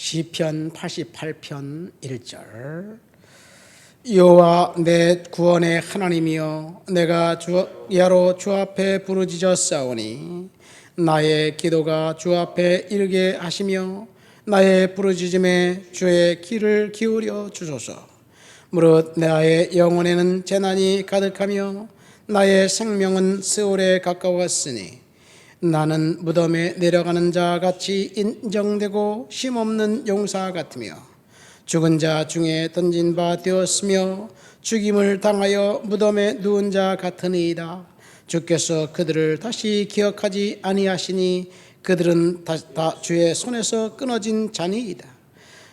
시편 88편 1절. 여호와 내 구원의 하나님이여, 내가 야로 주 앞에 부르짖어 싸우니 나의 기도가 주 앞에 이르게 하시며 나의 부르짖음에 주의 귀를 기울여 주소서. 무릇 나의 영혼에는 재난이 가득하며 나의 생명은 세월에 가까웠으니 나는 무덤에 내려가는 자 같이 인정되고 쉼없는 용사 같으며 죽은 자 중에 던진 바 되었으며 죽임을 당하여 무덤에 누운 자 같으니이다. 주께서 그들을 다시 기억하지 아니하시니 그들은 다 주의 손에서 끊어진 자니이다.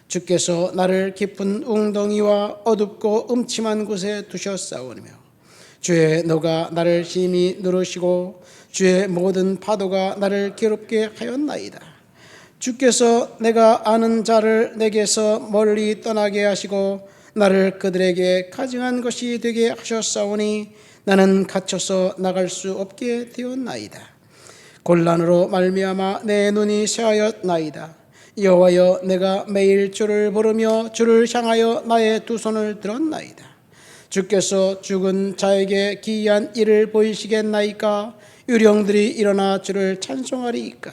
주께서 나를 깊은 웅덩이와 어둡고 음침한 곳에 두셨사오며 주의 노가 나를 심히 누르시고 주의 모든 파도가 나를 괴롭게 하였나이다. 주께서 내가 아는 자를 내게서 멀리 떠나게 하시고 나를 그들에게 가증한 것이 되게 하셨사오니 나는 갇혀서 나갈 수 없게 되었나이다. 곤란으로 말미암아 내 눈이 새하였나이다. 여호와여, 내가 매일 주를 부르며 주를 향하여 나의 두 손을 들었나이다. 주께서 죽은 자에게 기이한 일을 보이시겠나이까? 유령들이 일어나 주를 찬송하리이까?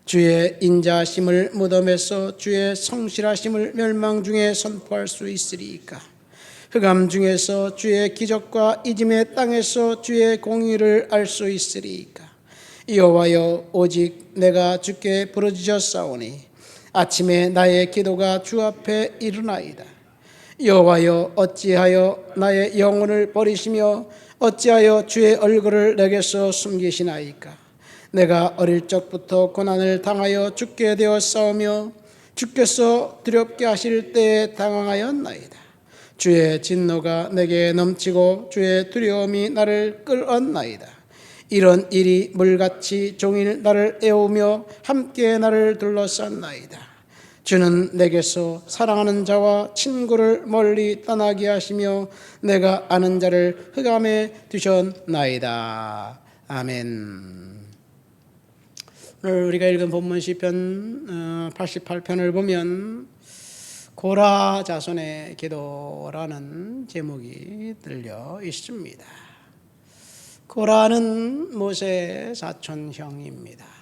주의 인자심을 무덤에서 주의 성실하심을 멸망 중에 선포할 수 있으리이까? 흑암 중에서 주의 기적과 이짐의 땅에서 주의 공의를 알 수 있으리이까? 여호와여, 오직 내가 주께 부르짖었사오니 아침에 나의 기도가 주 앞에 이르나이다. 여호와여, 어찌하여 나의 영혼을 버리시며 어찌하여 주의 얼굴을 내게서 숨기시나이까? 내가 어릴 적부터 고난을 당하여 죽게 되었사오며 주께서 두렵게 하실 때에 당황하였나이다. 주의 진노가 내게 넘치고 주의 두려움이 나를 끌었나이다. 이런 일이 물같이 종일 나를 애우며 함께 나를 둘러쌌나이다. 주는 내게서 사랑하는 자와 친구를 멀리 떠나게 하시며 내가 아는 자를 흑암에 두셨나이다. 아멘. 오늘 우리가 읽은 본문 시편 88편을 보면 고라 자손의 기도라는 제목이 들려 있습니다. 고라는 모세의 사촌형입니다.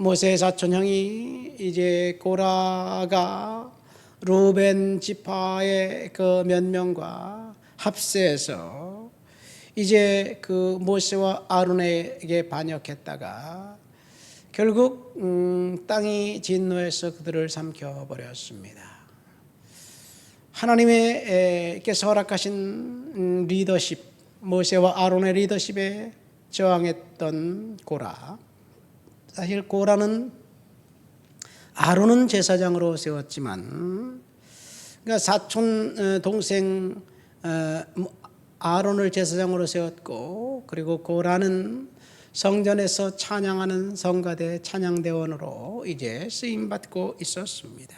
모세의 사촌형이 이제 고라가 루벤 지파의 그 몇 명과 합세해서 이제 그 모세와 아론에게 반역했다가 결국 땅이 진노해서 그들을 삼켜버렸습니다. 하나님께서 허락하신 리더십, 모세와 아론의 리더십에 저항했던 고라. 사실 고라는 아론은 제사장으로 세웠지만, 그러니까 사촌 동생 아론을 제사장으로 세웠고, 그리고 고라는 성전에서 찬양하는 성가대 찬양대원으로 이제 쓰임 받고 있었습니다.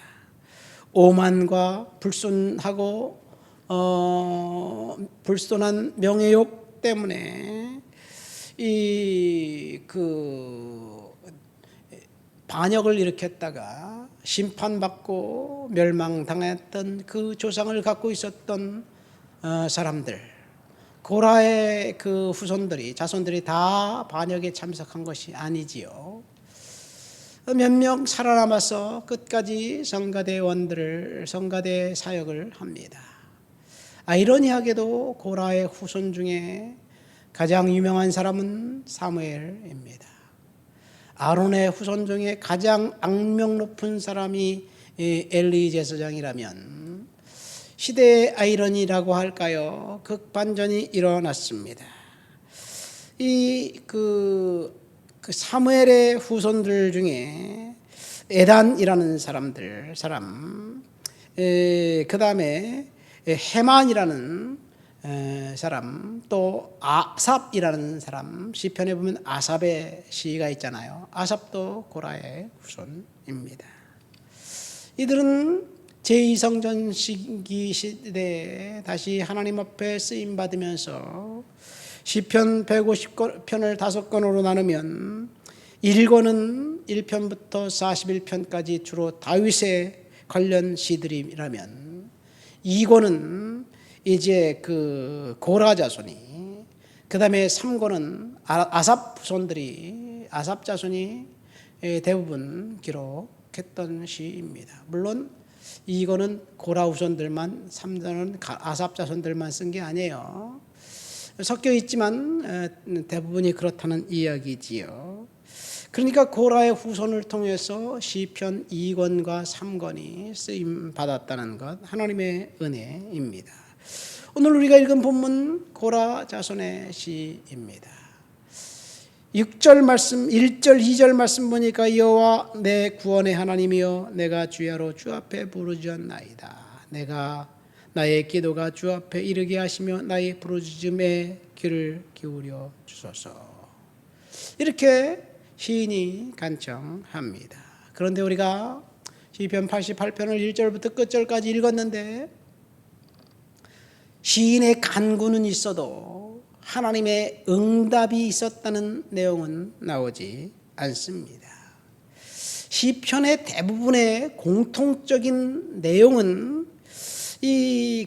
오만과 불순하고 불손한 명예욕 때문에 반역을 일으켰다가 심판받고 멸망당했던 그 조상을 갖고 있었던 사람들, 고라의 그 후손들이, 자손들이 다 반역에 참석한 것이 아니지요. 몇 명 살아남아서 끝까지 성가대원들을, 성가대 사역을 합니다. 아이러니하게도 고라의 후손 중에 가장 유명한 사람은 사무엘입니다. 아론의 후손 중에 가장 악명 높은 사람이 엘리 제사장이라면 시대의 아이러니라고 할까요? 극반전이 일어났습니다. 그 사무엘의 후손들 중에 에단이라는 사람, 그 다음에 헤만이라는 사람, 또 아삽이라는 사람, 시편에 보면 아삽의 시가 있잖아요. 아삽도 고라의 후손입니다. 이들은 제2성전 시기 시대에 다시 하나님 앞에 쓰임 받으면서 시편 150편을 5권으로 나누면 1권은 1편부터 41편까지 주로 다윗에 관련 시들이라면 2권은 이제 그 고라 자손이, 그 다음에 3권은 아삽 후손들이, 아삽 자손이 대부분 기록했던 시입니다. 물론 2권은 고라 후손들만, 3권은 아삽 자손들만 쓴 게 아니에요. 섞여 있지만 대부분이 그렇다는 이야기지요. 그러니까 고라의 후손을 통해서 시편 2권과 3권이 쓰임 받았다는 것, 하나님의 은혜입니다. 오늘 우리가 읽은 본문 고라 자손의 시입니다. 6절 말씀, 1절 2절 말씀 보니까 여호와 내 구원의 하나님이여 내가 주야로 주 앞에 부르짖었나이다. 내가 나의 기도가 주 앞에 이르게 하시며 나의 부르짖음에 귀를 기울여 주소서. 이렇게 시인이 간청합니다. 그런데 우리가 시편 88편을 1절부터 끝절까지 읽었는데 시인의 간구는 있어도 하나님의 응답이 있었다는 내용은 나오지 않습니다. 시편의 대부분의 공통적인 내용은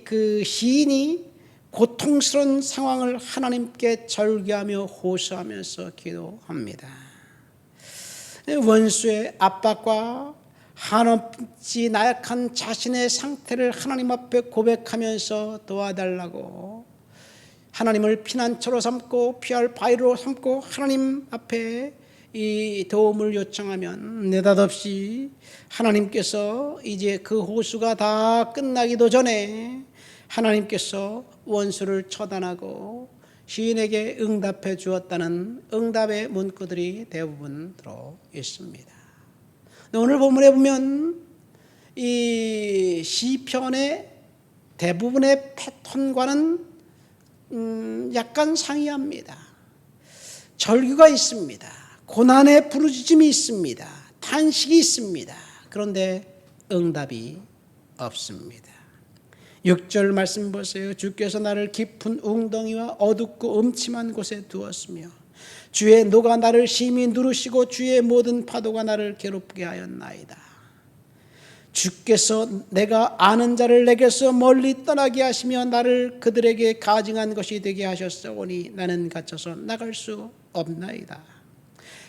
그 시인이 고통스러운 상황을 하나님께 절규하며 호소하면서 기도합니다. 원수의 압박과 한없이 나약한 자신의 상태를 하나님 앞에 고백하면서 도와달라고 하나님을 피난처로 삼고 피할 바위로 삼고 하나님 앞에 이 도움을 요청하면 느닷없이 하나님께서 이제 그 호수가 다 끝나기도 전에 하나님께서 원수를 처단하고 시인에게 응답해 주었다는 응답의 문구들이 대부분 들어 있습니다. 오늘 본문에 보면 이 시편의 대부분의 패턴과는 약간 상이합니다. 절규가 있습니다. 고난의 부르짖음이 있습니다. 탄식이 있습니다. 그런데 응답이 없습니다. 6절 말씀 보세요. 주께서 나를 깊은 웅덩이와 어둡고 음침한 곳에 두었으며 주의 노가 나를 심히 누르시고 주의 모든 파도가 나를 괴롭게 하였나이다. 주께서 내가 아는 자를 내게서 멀리 떠나게 하시며 나를 그들에게 가증한 것이 되게 하셨사오니 나는 갇혀서 나갈 수 없나이다.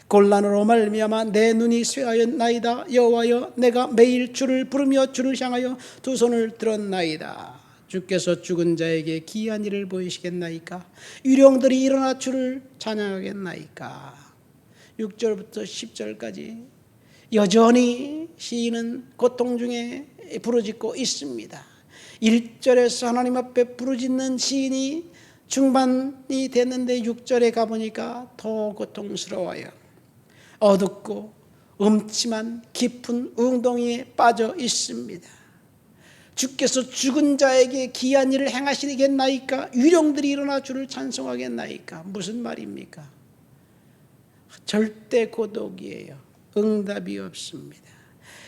곤란으로 말미암아 내 눈이 쇠하였나이다. 여호와여 내가 매일 주를 부르며 주를 향하여 두 손을 들었나이다. 주께서 죽은 자에게 기이한 일을 보이시겠나이까? 유령들이 일어나 주를 찬양하겠나이까? 6절부터 10절까지 여전히 시인은 고통 중에 부르짖고 있습니다. 1절에서 하나님 앞에 부르짖는 시인이 중반이 됐는데 6절에 가보니까 더 고통스러워요. 어둡고 음침한 깊은 웅덩이에 빠져 있습니다. 주께서 죽은 자에게 기이한 일을 행하시겠나이까? 유령들이 일어나 주를 찬송하겠나이까? 무슨 말입니까? 절대 고독이에요. 응답이 없습니다.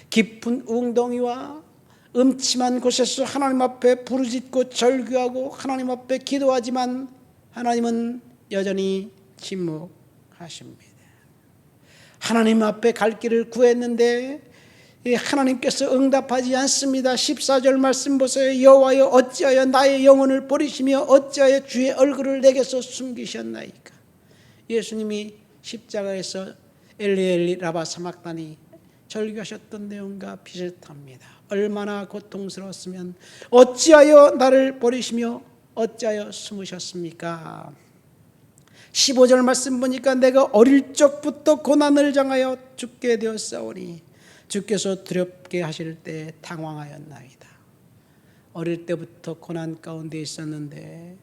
깊은 웅덩이와 음침한 곳에서 하나님 앞에 부르짖고 절규하고 하나님 앞에 기도하지만 하나님은 여전히 침묵하십니다. 하나님 앞에 갈 길을 구했는데 하나님께서 응답하지 않습니다. 14절 말씀 보세요. 여호와여 어찌하여 나의 영혼을 버리시며 어찌하여 주의 얼굴을 내게서 숨기셨나이까? 예수님이 십자가에서 엘리 엘리 라마 사막다니 절규하셨던 내용과 비슷합니다. 얼마나 고통스러웠으면 어찌하여 나를 버리시며 어찌하여 숨으셨습니까? 15절 말씀 보니까 내가 어릴 적부터 고난을 당하여 죽게 되었사오니 주께서 두렵게 하실 때 당황하였나이다. 어릴 때부터 고난 가운데 있었는데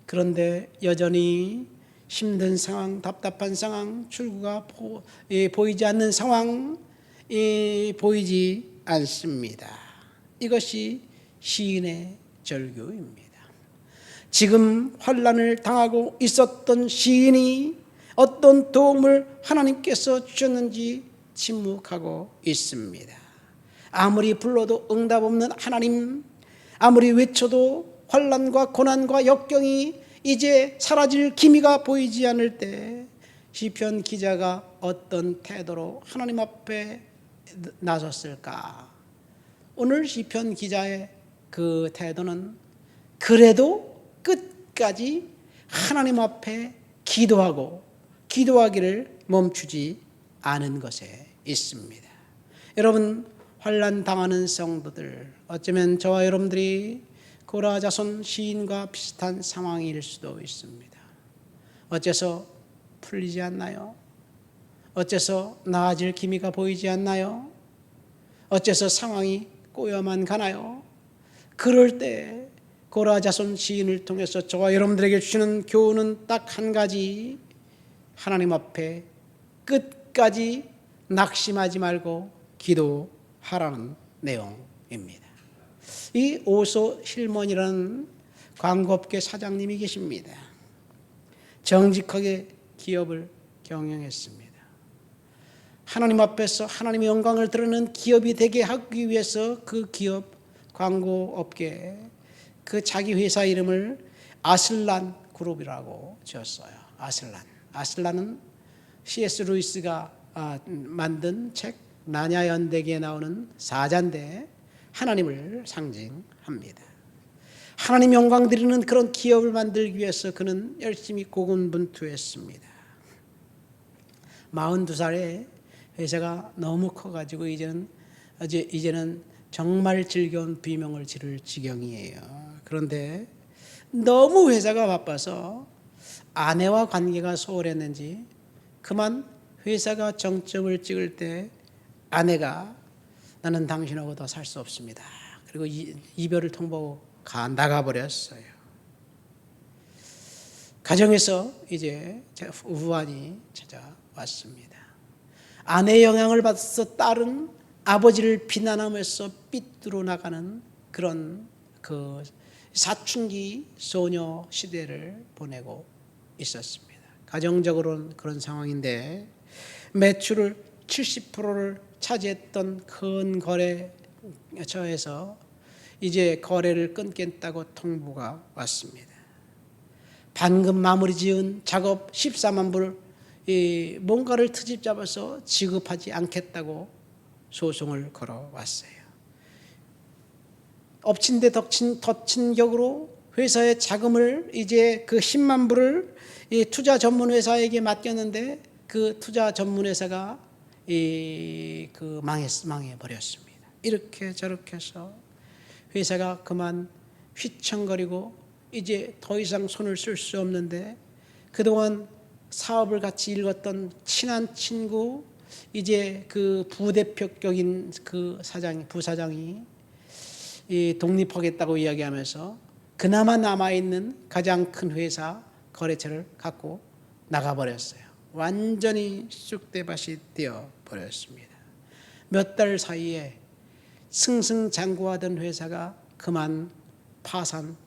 그런데 여전히 힘든 상황, 답답한 상황, 출구가 보이지 않는 상황 보이지 않습니다. 이것이 시인의 절규입니다. 지금 환난을 당하고 있었던 시인이 어떤 도움을 하나님께서 주셨는지 침묵하고 있습니다. 아무리 불러도 응답 없는 하나님, 아무리 외쳐도 환난과 고난과 역경이 이제 사라질 기미가 보이지 않을 때 시편 기자가 어떤 태도로 하나님 앞에 나섰을까? 오늘 시편 기자의 그 태도는 그래도 끝까지 하나님 앞에 기도하기를 멈추지 않은 것에 있습니다. 여러분, 환난 당하는 성도들, 어쩌면 저와 여러분들이 고라 자손 시인과 비슷한 상황일 수도 있습니다. 어째서 풀리지 않나요? 어째서 나아질 기미가 보이지 않나요? 어째서 상황이 꼬여만 가나요? 그럴 때 고라 자손 시인을 통해서 저와 여러분들에게 주시는 교훈은 딱 한 가지, 하나님 앞에 끝까지 낙심하지 말고 기도하라는 내용입니다. 이 오소 힐먼이라는 광고업계 사장님이 계십니다. 정직하게 기업을 경영했습니다. 하나님 앞에서 하나님의 영광을 드러내는 기업이 되게 하기 위해서 그 기업 광고업계에 그 자기 회사 이름을 아슬란 그룹이라고 지었어요. 아슬란은 C.S. 루이스가 만든 책 나냐연대기에 나오는 사자인데 하나님을 상징합니다. 하나님 영광 드리는 그런 기업을 만들기 위해서 그는 열심히 고군분투했습니다. 42살에 회사가 너무 커가지고 이제는 정말 즐거운 비명을 지를 지경이에요. 그런데 너무 회사가 바빠서 아내와 관계가 소홀했는지 그만 회사가 정점을 찍을 때 아내가 나는 당신하고 더 살 수 없습니다. 그리고 이별을 통보하고 나가버렸어요. 가정에서 이제 우환이 찾아왔습니다. 아내의 영향을 받아서 딸은 아버지를 비난하면서 삐뚤어 나가는 그런 그 사춘기 소녀 시대를 보내고 있었습니다. 가정적으로는 그런 상황인데 매출을 70%를 차지했던 큰 거래처에서 이제 거래를 끊겠다고 통보가 왔습니다. 방금 마무리 지은 작업 14만 불 뭔가를 트집 잡아서 지급하지 않겠다고 소송을 걸어왔어요. 엎친 데 덮친 격으로 회사의 자금을 이제 그 10만 불을 투자 전문 회사에게 맡겼는데 그 투자 전문 회사가 망해 버렸습니다. 이렇게 저렇게 해서 회사가 그만 휘청거리고 이제 더 이상 손을 쓸 수 없는데 그동안 사업을 같이 읽었던 친한 친구 이제 그 부대표격인 그 부사장이 독립하겠다고 이야기하면서 그나마 남아있는 가장 큰 회사 거래처를 갖고 나가버렸어요. 완전히 쑥대밭이 되어버렸습니다. 몇 달 사이에 승승장구하던 회사가 그만 파산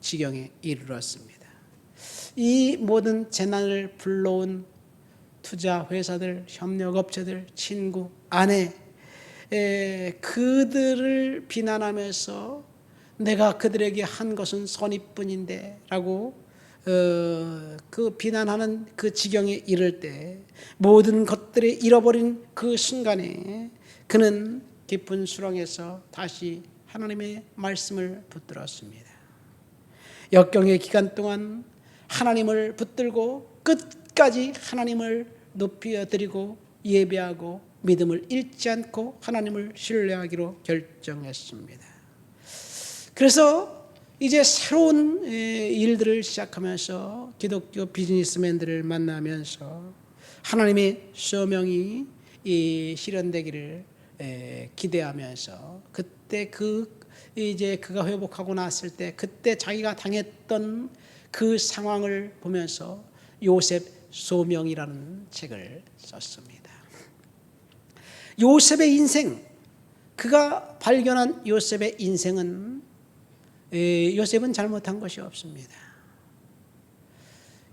지경에 이르렀습니다. 이 모든 재난을 불러온 투자 회사들, 협력업체들, 친구, 아내 그들을 비난하면서 내가 그들에게 한 것은 선의뿐인데 라고 그 비난하는 그 지경에 이를 때 모든 것들을 잃어버린 그 순간에 그는 깊은 수렁에서 다시 하나님의 말씀을 붙들었습니다. 역경의 기간 동안 하나님을 붙들고 끝까지 하나님을 높여드리고 예배하고 믿음을 잃지 않고 하나님을 신뢰하기로 결정했습니다. 그래서 이제 새로운 일들을 시작하면서 기독교 비즈니스맨들을 만나면서 하나님의 소명이 실현되기를 기대하면서 그때 이제 그가 회복하고 났을 때 그때 자기가 당했던 그 상황을 보면서 요셉 소명이라는 책을 썼습니다. 요셉의 인생, 그가 발견한 요셉의 인생은 요셉은 잘못한 것이 없습니다.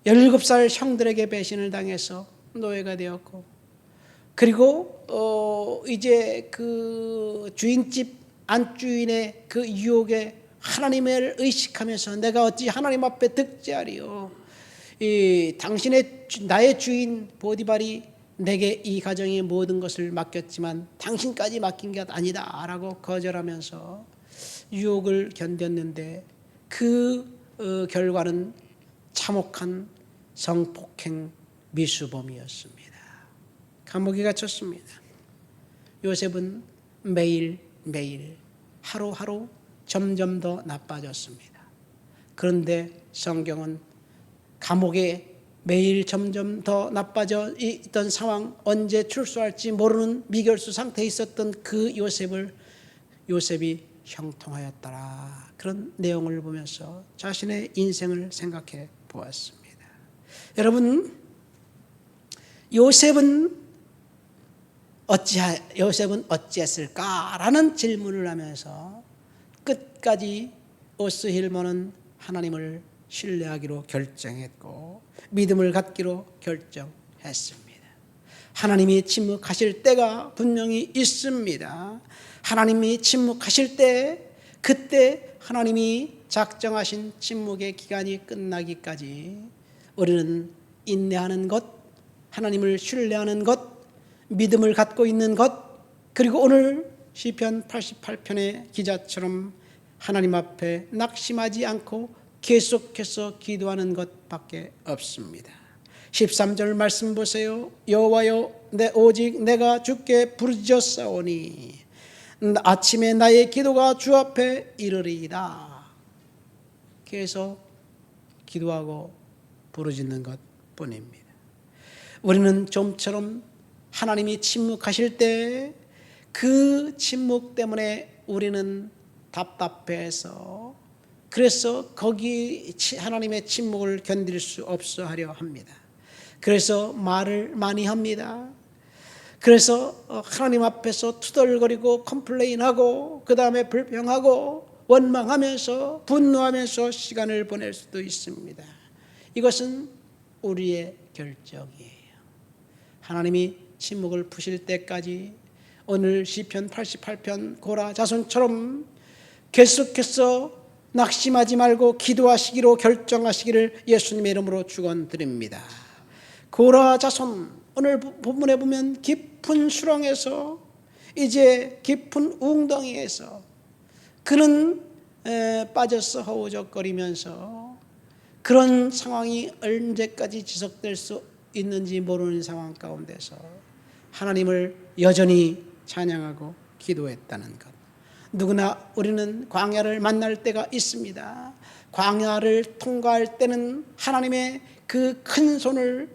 17살 형들에게 배신을 당해서 노예가 되었고 그리고 이제 그 주인집 안주인의 그 유혹에 하나님을 의식하면서 내가 어찌 하나님 앞에 득죄하리요. 나의 주인 보디발이 내게 이 가정의 모든 것을 맡겼지만 당신까지 맡긴 게 아니다 라고 거절하면서 유혹을 견뎠는데 그 결과는 참혹한 성폭행 미수범이었습니다. 감옥에 갇혔습니다. 요셉은 매일매일 하루하루 점점 더 나빠졌습니다. 그런데 성경은 감옥에 매일 점점 더 나빠져 있던 상황, 언제 출소할지 모르는 미결수 상태에 있었던 그 요셉이 형통하였더라. 그런 내용을 보면서 자신의 인생을 생각해 보았습니다. 여러분, 요셉은 어찌했을까라는 질문을 하면서 끝까지 오스힐머는 하나님을 신뢰하기로 결정했고 믿음을 갖기로 결정했습니다. 하나님이 침묵하실 때가 분명히 있습니다. 하나님이 침묵하실 때, 그때 하나님이 작정하신 침묵의 기간이 끝나기까지 우리는 인내하는 것, 하나님을 신뢰하는 것, 믿음을 갖고 있는 것, 그리고 오늘 시편 88편의 기자처럼 하나님 앞에 낙심하지 않고 계속해서 기도하는 것밖에 없습니다. 13절 말씀 보세요. 여호와여, 오직 내가 주께 부르짖었사오니 아침에 나의 기도가 주 앞에 이르리이다. 계속 기도하고 부르짖는 것뿐입니다. 우리는 좀처럼 하나님이 침묵하실 때 그 침묵 때문에 우리는 답답해서, 그래서 거기 하나님의 침묵을 견딜 수 없어 하려 합니다. 그래서 말을 많이 합니다. 그래서 하나님 앞에서 투덜거리고 컴플레인하고 그 다음에 불평하고 원망하면서 분노하면서 시간을 보낼 수도 있습니다. 이것은 우리의 결정이에요. 하나님이 침묵을 푸실 때까지 오늘 시편 88편 고라 자손처럼 계속해서 낙심하지 말고 기도하시기로 결정하시기를 예수님의 이름으로 축원드립니다. 고라 자손, 오늘 본문에 보면 깊은 수렁에서, 이제 깊은 웅덩이에서 그는 빠져서 허우적거리면서 그런 상황이 언제까지 지속될 수 있는지 모르는 상황 가운데서 하나님을 여전히 찬양하고 기도했다는 것. 누구나 우리는 광야를 만날 때가 있습니다. 광야를 통과할 때는 하나님의 그 큰 손을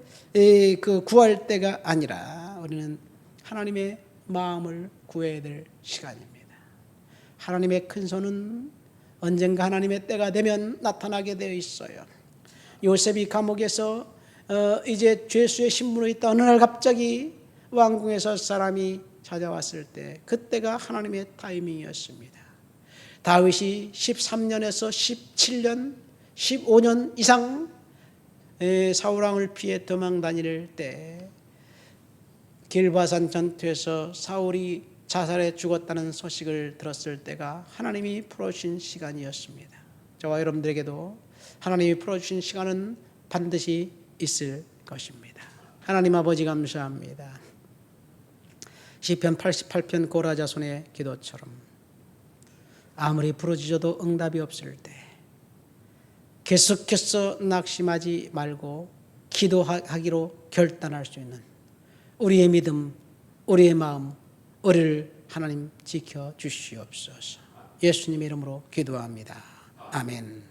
구할 때가 아니라 우리는 하나님의 마음을 구해야 될 시간입니다. 하나님의 큰 손은 언젠가 하나님의 때가 되면 나타나게 되어 있어요. 요셉이 감옥에서 이제 죄수의 신분으로 있다 어느 날 갑자기 왕궁에서 사람이 찾아왔을 때 그때가 하나님의 타이밍이었습니다. 다윗이 13년에서 17년, 15년 이상 사울왕을 피해 도망 다닐 때 길바산 전투에서 사울이 자살해 죽었다는 소식을 들었을 때가 하나님이 풀어주신 시간이었습니다. 저와 여러분들에게도 하나님이 풀어주신 시간은 반드시 있을 것입니다. 하나님 아버지 감사합니다. 시편 88편 고라 자손의 기도처럼 아무리 부르짖어도 응답이 없을 때 계속해서 낙심하지 말고 기도하기로 결단할 수 있는 우리의 믿음, 우리의 마음, 우리를 하나님 지켜주시옵소서. 예수님의 이름으로 기도합니다. 아멘.